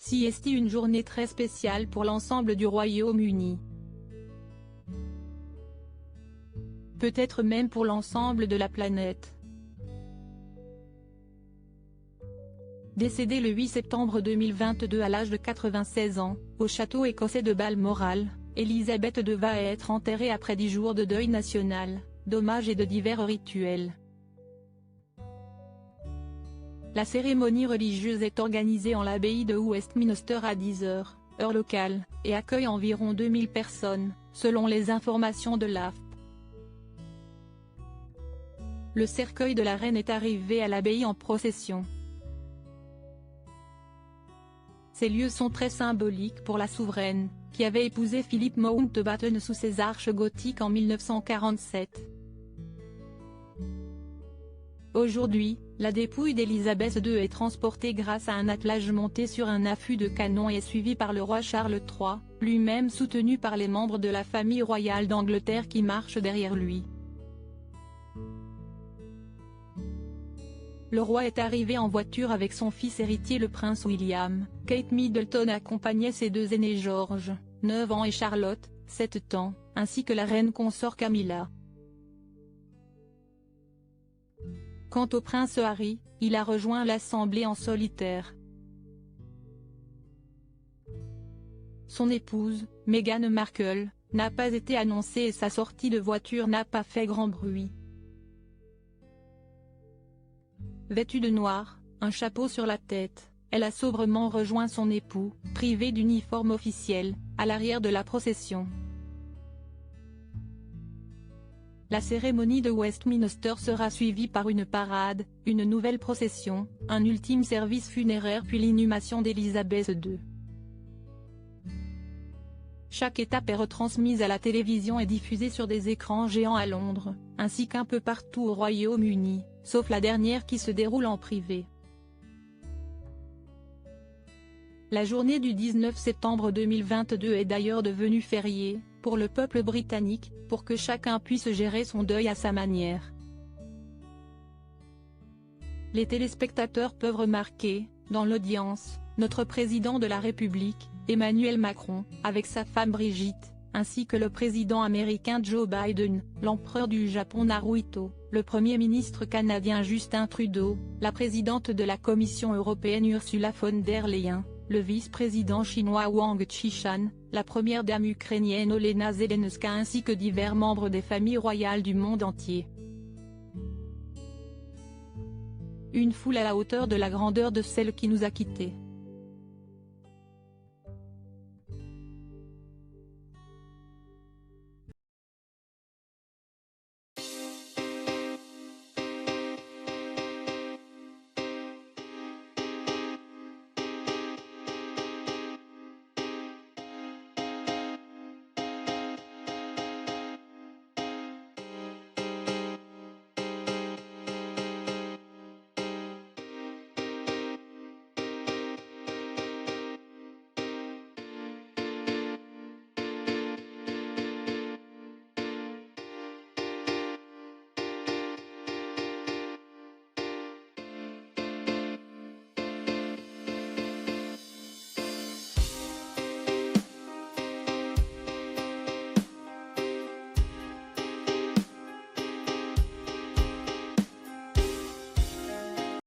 CST, une journée très spéciale pour l'ensemble du Royaume-Uni. Peut-être même pour l'ensemble de la planète. Décédée le 8 septembre 2022 à l'âge de 96 ans, au château écossais de Balmoral, Elisabeth II va être enterrée après 10 jours de deuil national, d'hommage et de divers rituels. La cérémonie religieuse est organisée en l'abbaye de Westminster à 10 h, heure locale, et accueille environ 2000 personnes, selon les informations de l'AFP. Le cercueil de la reine est arrivé à l'abbaye en procession. Ces lieux sont très symboliques pour la souveraine, qui avait épousé Philip Mountbatten sous ses arches gothiques en 1947. Aujourd'hui, la dépouille d'Élisabeth II est transportée grâce à un attelage monté sur un affût de canon et est suivie par le roi Charles III, lui-même soutenu par les membres de la famille royale d'Angleterre qui marchent derrière lui. Le roi est arrivé en voiture avec son fils héritier le prince William. Kate Middleton accompagnait ses deux aînés George, 9 ans et Charlotte, 7 ans, ainsi que la reine consort Camilla. Quant au prince Harry, il a rejoint l'Assemblée en solitaire. Son épouse, Meghan Markle, n'a pas été annoncée et sa sortie de voiture n'a pas fait grand bruit. Vêtue de noir, un chapeau sur la tête, elle a sobrement rejoint son époux, privé d'uniforme officiel, à l'arrière de la procession. La cérémonie de Westminster sera suivie par une parade, une nouvelle procession, un ultime service funéraire puis l'inhumation d'Élisabeth II. Chaque étape est retransmise à la télévision et diffusée sur des écrans géants à Londres, ainsi qu'un peu partout au Royaume-Uni, sauf la dernière qui se déroule en privé. La journée du 19 septembre 2022 est d'ailleurs devenue fériée, pour le peuple britannique, pour que chacun puisse gérer son deuil à sa manière. Les téléspectateurs peuvent remarquer, dans l'audience, notre président de la République, Emmanuel Macron, avec sa femme Brigitte, ainsi que le président américain Joe Biden, l'empereur du Japon Naruhito, le Premier ministre canadien Justin Trudeau, la présidente de la Commission européenne Ursula von der Leyen, le vice-président chinois Wang Qishan, la première dame ukrainienne Olena Zelenska ainsi que divers membres des familles royales du monde entier. Une foule à la hauteur de la grandeur de celle qui nous a quittés.